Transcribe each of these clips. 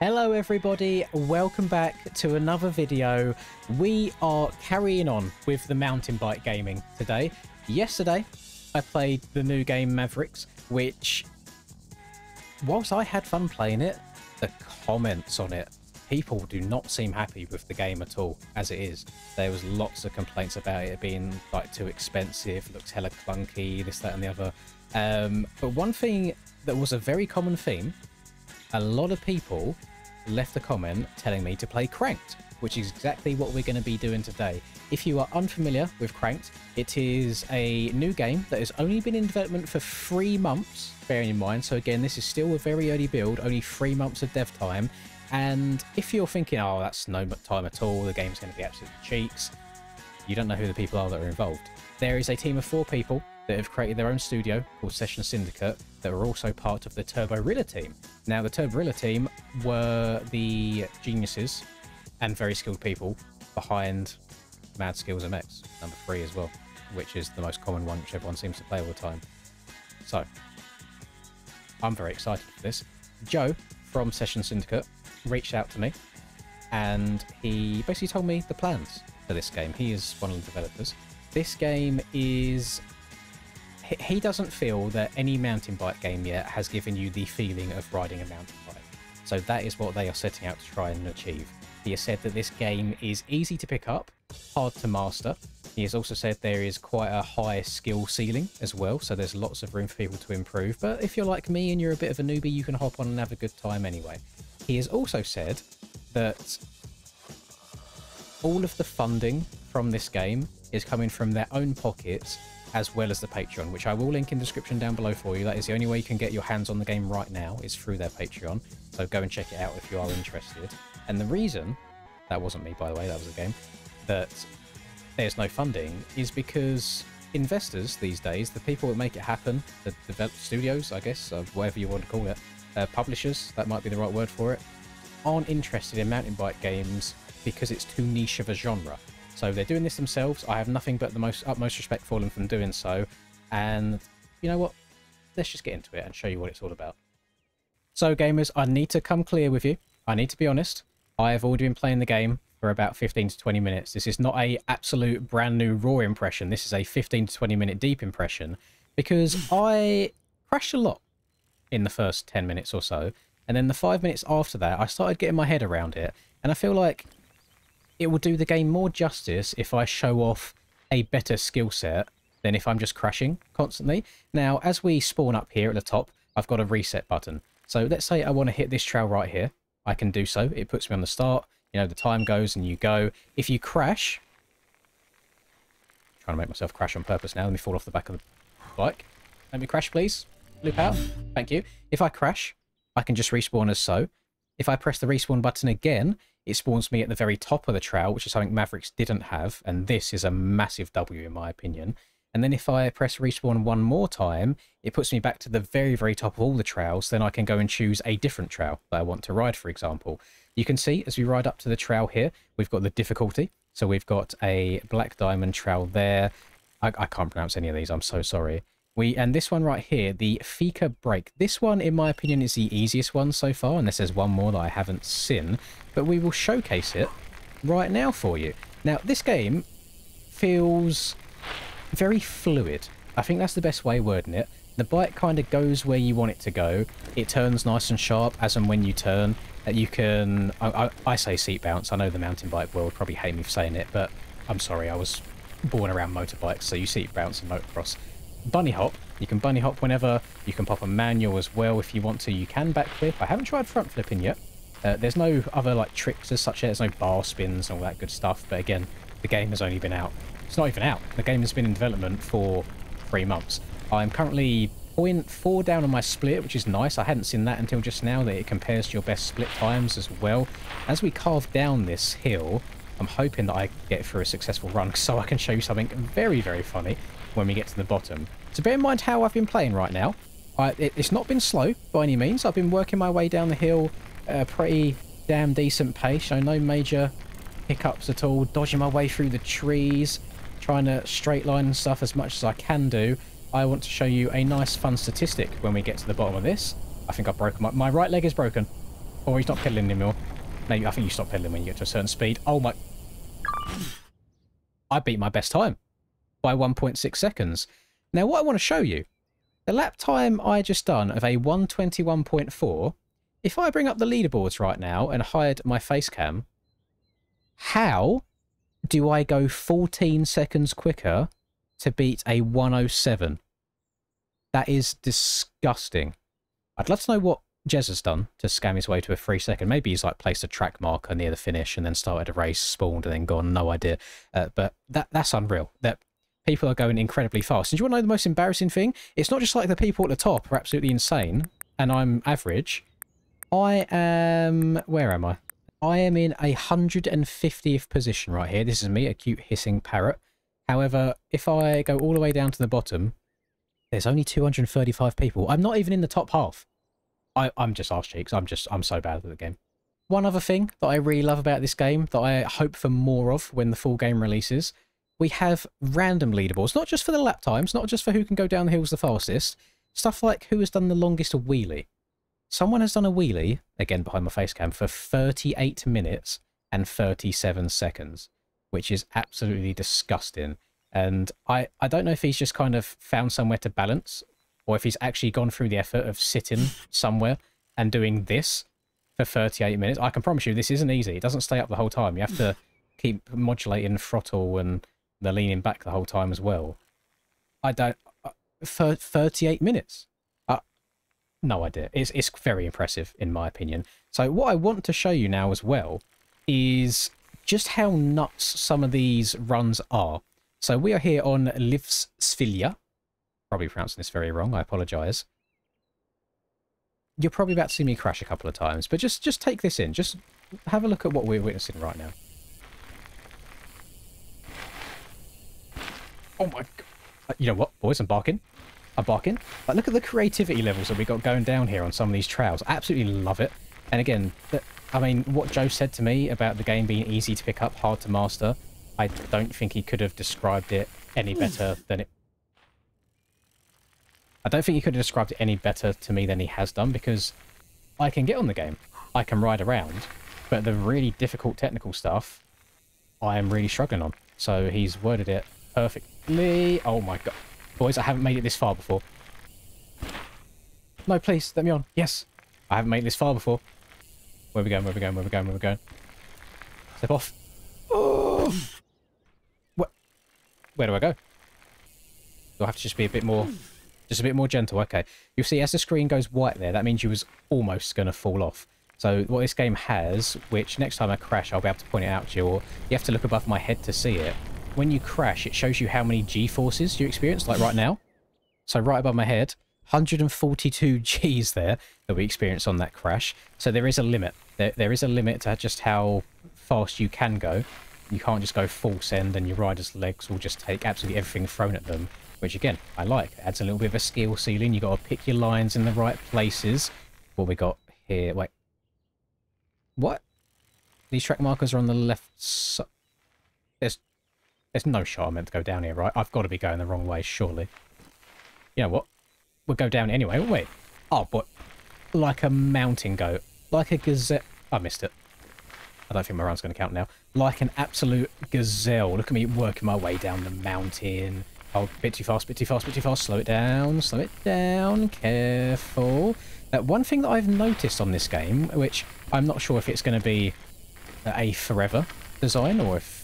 Hello everybody, welcome back to another video. We are carrying on with the mountain bike gaming today. Yesterday, I played the new game Mavericks, which, whilst I had fun playing it, the comments on it, people do not seem happy with the game at all as it is. There was lots of complaints about it being like too expensive, looked hella clunky, this, that and the other. But one thing that was a very common theme, a lot of people left a comment telling me to play Cranked, which is exactly what we're going to be doing today. If you are unfamiliar with Cranked, it is a new game that has only been in development for 3 months, bearing in mind. So again, this is still a very early build, only 3 months of dev time. And if you're thinking, oh, that's no time at all, the game's going to be absolute cheeks, you don't know who the people are that are involved. There is a team of 4 people that have created their own studio called Session Syndicate that are also part of the Turborilla team. Now, the Turborilla team were the geniuses and very skilled people behind Mad Skills MX, number 3 as well, which is the most common one, which everyone seems to play all the time. So, I'm very excited for this. Joe from Session Syndicate reached out to me and he basically told me the plans for this game. He is one of the developers. This game is... He doesn't feel that any mountain bike game yet has given you the feeling of riding a mountain bike. So that is what they are setting out to try and achieve. He has said that this game is easy to pick up, hard to master. He has also said there is quite a high skill ceiling as well, so there's lots of room for people to improve. But if you're like me and you're a bit of a newbie, you can hop on and have a good time anyway. He has also said that all of the funding from this game is coming from their own pockets, as well as the Patreon, which I will link in the description down below for you. That is the only way you can get your hands on the game right now, is through their Patreon. So go and check it out if you are interested. And the reason, that wasn't me by the way, that was a game, that there's no funding is because investors these days, the people that make it happen, the develop studios, I guess, whatever you want to call it, publishers, that might be the right word for it, aren't interested in mountain bike games because it's too niche of a genre. So they're doing this themselves. I have nothing but the utmost respect for them from doing so. And you know what? Let's just get into it and show you what it's all about. So gamers, I need to come clear with you. I need to be honest. I have already been playing the game for about 15 to 20 minutes. This is not a absolute brand new raw impression. This is a 15 to 20 minute deep impression because I crashed a lot in the first 10 minutes or so. And then the 5 minutes after that, I started getting my head around it. And I feel like it will do the game more justice if I show off a better skill set than if I'm just crashing constantly. Now, as we spawn up here at the top, I've got a reset button. So let's say I want to hit this trail right here. I can do so. It puts me on the start. You know, the time goes and you go. If you crash... I'm trying to make myself crash on purpose now. Let me fall off the back of the bike. Let me crash, please. Loop out. Thank you. If I crash, I can just respawn as so. If I press the respawn button again, it spawns me at the very top of the trail, which is something Mavericks didn't have, and this is a massive W in my opinion. And then if I press respawn one more time, it puts me back to the very, very top of all the trails. Then I can go and choose a different trail that I want to ride, for example. You can see as we ride up to the trail here, we've got the difficulty. So we've got a black diamond trail there. I can't pronounce any of these, I'm so sorry. And this one right here, the Fika Break. This one, in my opinion, is the easiest one so far, unless there's one more that I haven't seen. But we will showcase it right now for you. Now, this game feels very fluid. I think that's the best way of wording it. The bike kind of goes where you want it to go. It turns nice and sharp as and when you turn. You can... I say seat bounce. I know the mountain bike world probably hate me for saying it, but I'm sorry. I was born around motorbikes, so you seat bounce and motocross. Bunny hop. You can bunny hop whenever. You can pop a manual as well if you want to. You can backflip. I haven't tried front flipping yet. There's no other like tricks as such. There's no bar spins and all that good stuff. But again, the game has only been out. It's not even out. The game has been in development for 3 months. I'm currently 0.4 down on my split, which is nice. I hadn't seen that until just now, that it compares to your best split times as well. As we carve down this hill, I'm hoping that I get through a successful run so I can show you something very, very funny when we get to the bottom. So bear in mind how I've been playing right now. It's not been slow by any means. I've been working my way down the hill at a pretty damn decent pace. So no major hiccups at all. Dodging my way through the trees, trying to straight line and stuff as much as I can do. I want to show you a nice fun statistic when we get to the bottom of this. I think I've broken my right leg is broken. Or he's not pedaling anymore. Maybe I think you stop pedaling when you get to a certain speed. Oh my... I beat my best time by 1.6 seconds. Now, what I want to show you, the lap time I just done of a 121.4, if I bring up the leaderboards right now and hide my face cam, how do I go 14 seconds quicker to beat a 107? That is disgusting. I'd love to know what Jez has done to scam his way to a 3 second. Maybe he's like placed a track marker near the finish and then started a race, spawned and then gone. No idea. But that's unreal. That people are going incredibly fast. And do you want to know the most embarrassing thing? It's not just like the people at the top are absolutely insane and I'm average. I am... Where am I? I am in 150th position right here. This is me, a cute hissing parrot. However, if I go all the way down to the bottom, there's only 235 people. I'm not even in the top half. I'm just arse cheeks. I'm so bad at the game. One other thing that I really love about this game that I hope for more of when the full game releases, we have random leaderboards, not just for the lap times, not just for who can go down the hills the fastest, stuff like who has done the longest wheelie. Someone has done a wheelie, again behind my face cam, for 38 minutes and 37 seconds, which is absolutely disgusting. And I don't know if he's just kind of found somewhere to balance, or if he's actually gone through the effort of sitting somewhere and doing this for 38 minutes. I can promise you this isn't easy. It doesn't stay up the whole time. You have to keep modulating throttle and the leaning back the whole time as well. I don't... For 38 minutes. No idea. It's very impressive, in my opinion. So what I want to show you now as well is just how nuts some of these runs are. So we are here on Livsvilja. Probably pronouncing this very wrong. I apologise. You're probably about to see me crash a couple of times, but just take this in. Just have a look at what we're witnessing right now. Oh my god. You know what, boys? I'm barking. I'm barking. Like, look at the creativity levels that we got going down here on some of these trails. I absolutely love it. And again, I mean, what Joe said to me about the game being easy to pick up, hard to master, I don't think he could have described it any better than it... I don't think he could have described it any better to me than he has done, because I can get on the game. I can ride around, but the really difficult technical stuff, I am really struggling on. So he's worded it perfectly. Oh my god. Boys, I haven't made it this far before. No, please, let me on. Yes. I haven't made it this far before. Where are we going? Where are we going? Where are we going? Where are we going? Step off. Oh! Where do I go? Do I have to just be a bit more... Just a bit more gentle? Okay. You'll see as the screen goes white there, that means you was almost going to fall off. So what this game has, which next time I crash I'll be able to point it out to you, or you have to look above my head to see it. When you crash, it shows you how many G-forces you experience, like right now. So right above my head, 142 Gs there that we experienced on that crash. So there is a limit. There is a limit to just how fast you can go. You can't just go full send and your rider's legs will just take absolutely everything thrown at them. Which again, I like. It adds a little bit of a skill ceiling. You got to pick your lines in the right places. What we got here? Wait. What? These track markers are on the left side. There's no shot I'm meant to go down here, right? I've got to be going the wrong way, surely. You know what? We'll go down anyway, won't we? Oh, but like a mountain goat. Like a gazelle. I missed it. I don't think my run's going to count now. Like an absolute gazelle. Look at me working my way down the mountain. Oh, bit too fast, bit too fast, bit too fast. Slow it down, slow it down. Careful. One thing that I've noticed on this game, which I'm not sure if it's going to be a forever design or if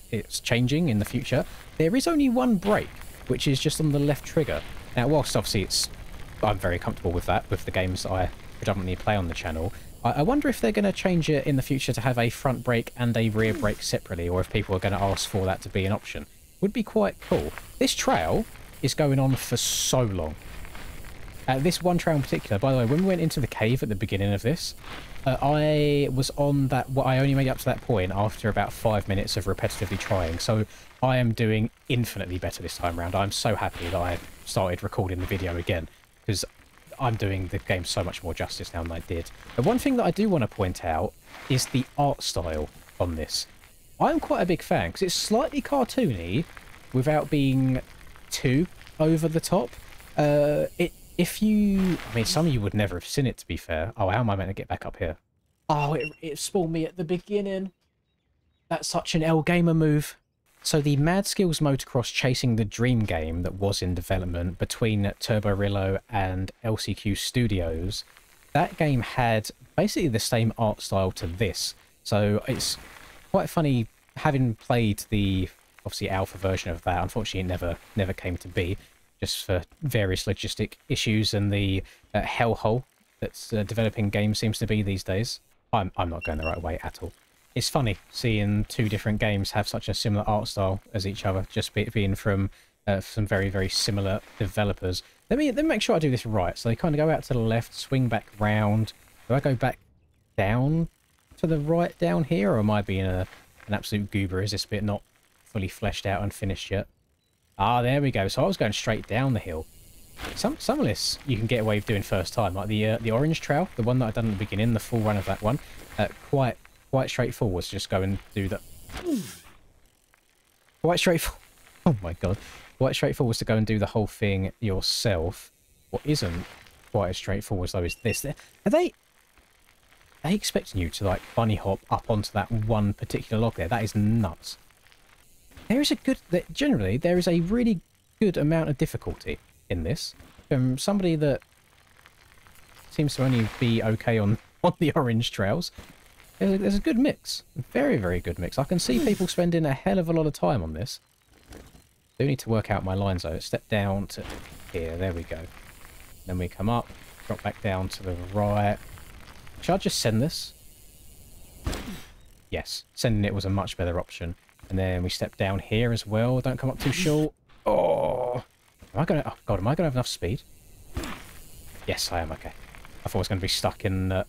it's changing in the future, there is only one brake, which is just on the left trigger. Now, whilst obviously I'm very comfortable with that, with the games that I predominantly play on the channel, I wonder if they're going to change it in the future to have a front brake and a rear brake separately, or if people are going to ask for that to be an option. Would be quite cool. This trail is going on for so long. This one trail in particular, by the way, when we went into the cave at the beginning of this, I was on that... Well, I only made it up to that point after about 5 minutes of repetitively trying, so I am doing infinitely better this time around. I'm so happy that I started recording the video again, because I'm doing the game so much more justice now than I did. But one thing that I do want to point out is the art style on this. I'm quite a big fan, because it's slightly cartoony without being too over the top. If you... I mean, some of you would never have seen it, to be fair. Oh, how am I meant to get back up here? Oh, it spawned me at the beginning. That's such an L Gamer move. So the Mad Skills Motocross Chasing the Dream game that was in development between Turborillo and LCQ Studios, that game had basically the same art style to this. So it's quite funny, having played the obviously alpha version of that. Unfortunately, it never came to be, just for various logistic issues and the hellhole that's developing games seems to be these days. I'm not going the right way at all. It's funny seeing two different games have such a similar art style as each other, just being from some very, very similar developers. Let me make sure I do this right. So they kind of go out to the left, swing back round. Do I go back down to the right down here, or am I being an absolute goober? Is this bit not fully fleshed out and finished yet? Ah, there we go. So I was going straight down the hill. Some of this you can get away with doing first time, like the orange trail, the one that I done at the beginning, the full run of that one. Quite straightforward. Just go and do that. Quite straightforward. Oh my god. Quite straightforward to go and do the whole thing yourself. What isn't quite as straightforward though is this. Are they expecting you to like bunny hop up onto that one particular log there? That is nuts. There is a good... Generally, there is a really good amount of difficulty in this. From somebody that seems to only be okay on the orange trails, there's a good mix. A very, very good mix. I can see people spending a hell of a lot of time on this. Do need to work out my lines though. Step down to here. There we go. Then we come up, drop back down to the right. Should I just send this? Yes, sending it was a much better option. And then we step down here as well. Don't come up too short. Oh, am I gonna? Oh god, am I gonna have enough speed? Yes, I am. Okay. I thought I was going to be stuck in... I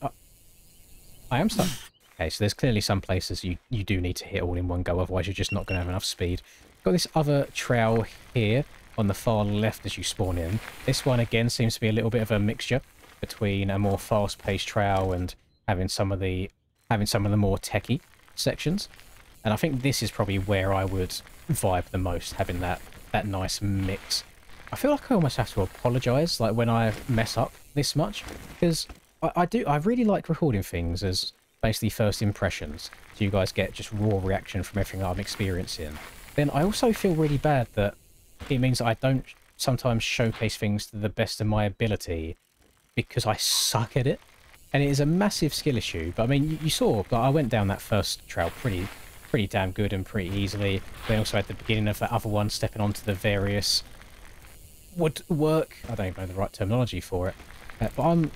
am stuck. Okay, so there's clearly some places you do need to hit all in one go, otherwise you're just not going to have enough speed. Got this other trail here on the far left as you spawn in. This one again seems to be a little bit of a mixture between a more fast-paced trail and having some of the more techie sections. And I think this is probably where I would vibe the most, having that nice mix. I feel like I almost have to apologise, like when I mess up this much, because I really like recording things as basically first impressions, so you guys get just raw reaction from everything that I'm experiencing. Then I also feel really bad that it means that I don't sometimes showcase things to the best of my ability because I suck at it. And it is a massive skill issue, but I mean, you saw, but I went down that first trail pretty damn good and pretty easily. Then also at the beginning of that other one, stepping onto the various woodwork. I don't even know the right terminology for it. But I'm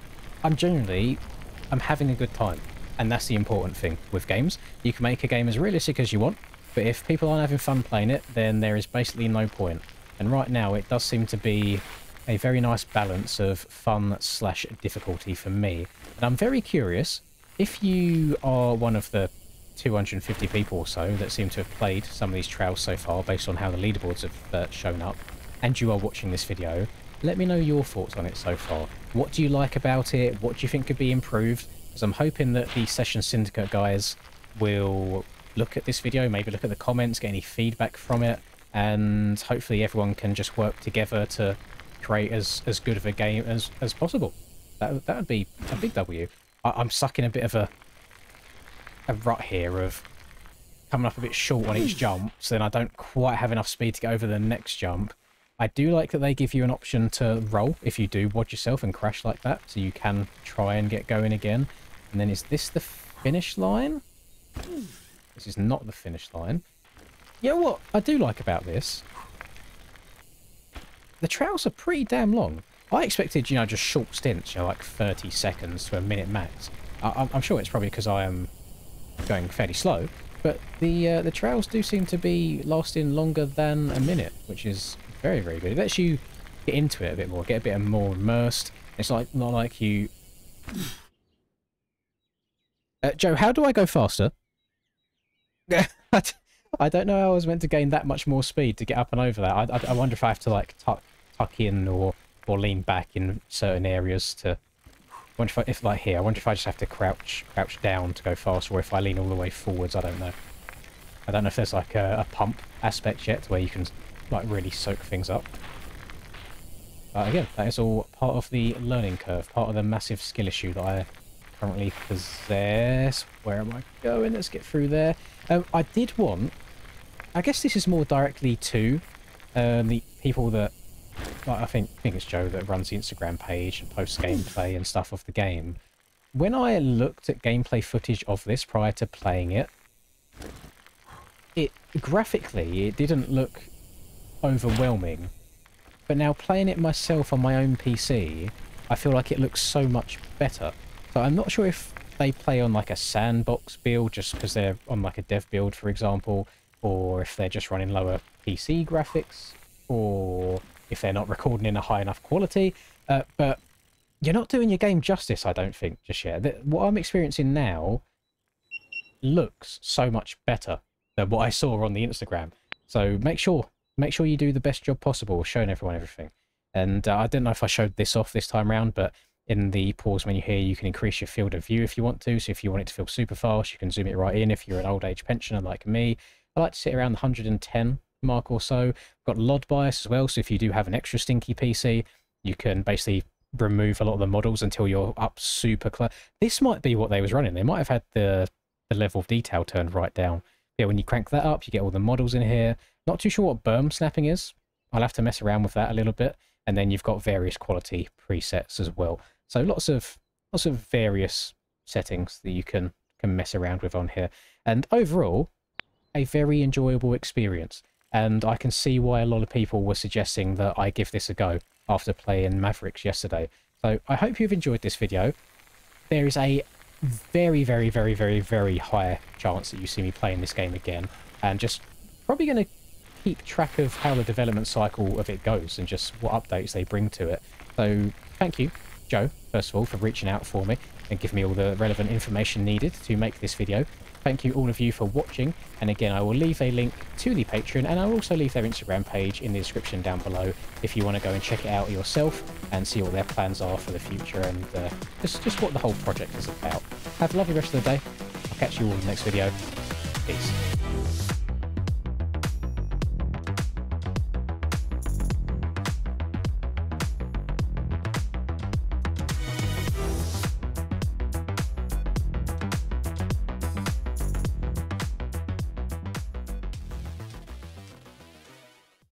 having a good time. And that's the important thing with games. You can make a game as realistic as you want, but if people aren't having fun playing it, then there is basically no point. And right now, it does seem to be a very nice balance of fun/difficulty for me. And I'm very curious, if you are one of the 250 people or so that seem to have played some of these trails so far based on how the leaderboards have shown up, and you are watching this video, let me know your thoughts on it so far. What do you like about it? What do you think could be improved? Because I'm hoping that the Session Syndicate guys will look at this video, maybe look at the comments, get any feedback from it, and hopefully everyone can just work together to create as good of a game as possible. That would be a big W. I'm stuck in a bit of a rut here of coming up a bit short on each jump, so then I don't quite have enough speed to get over the next jump. I do like that they give you an option to roll if you do WOD yourself and crash like that, so you can try and get going again. And then is this the finish line? This is not the finish line. You know what I do like about this? The trails are pretty damn long. I expected, you know, just short stints, you know, like 30 seconds to a minute max. I'm sure it's probably because I am going fairly slow, but the trails do seem to be lasting longer than a minute, which is very, very good. It lets you get into it a bit more, get a bit more immersed. It's like not like you... Joe, how do I go faster? I don't know how I was meant to gain that much more speed to get up and over that. I wonder if I have to like tuck in or lean back in certain areas to... I wonder if like here, I wonder if I just have to crouch down to go faster, or if I lean all the way forwards. I don't know. I don't know if there's like a pump aspect yet where you can like really soak things up. But again, that is all part of the learning curve, part of the massive skill issue that currently possess. Where am I going? Let's get through there. I did want... I guess this is more directly to the people that... Like, I think it's Joe that runs the Instagram page and posts gameplay and stuff of the game. When I looked at gameplay footage of this prior to playing it, graphically, it didn't look overwhelming. But now playing it myself on my own PC, I feel like it looks so much better. So I'm not sure if they play on like a sandbox build just because they're on like a dev build, for example, or if they're just running lower PC graphics, or if they're not recording in a high enough quality. But you're not doing your game justice, I don't think, just yet. What I'm experiencing now looks so much better than what I saw on the Instagram. So make sure you do the best job possible showing everyone everything. And I don't know if I showed this off this time around, but in the pause menu here, you can increase your field of view if you want to. So if you want it to feel super fast, you can zoom it right in. If you're an old age pensioner like me, I like to sit around the 110 mark or so. I've got LOD bias as well, so if you do have an extra stinky PC, you can basically remove a lot of the models until you're up super close. This might be what they was running. They might have had the level of detail turned right down. Yeah, when you crank that up, you get all the models in here. Not too sure what berm snapping is. I'll have to mess around with that a little bit. And then you've got various quality presets as well. So lots of various settings that you can mess around with on here. And overall, a very enjoyable experience. And I can see why a lot of people were suggesting that I give this a go after playing Mavericks yesterday. So I hope you've enjoyed this video. There is a very, very, very, very, very high chance that you see me playing this game again. And just probably going to keep track of how the development cycle of it goes and just what updates they bring to it. So thank you, Joe, first of all, for reaching out for me and giving me all the relevant information needed to make this video. Thank you all of you for watching, and again I will leave a link to the Patreon, and I'll also leave their Instagram page in the description down below if you want to go and check it out yourself and see what their plans are for the future and just what the whole project is about. Have a lovely rest of the day. I'll catch you all in the next video. Peace.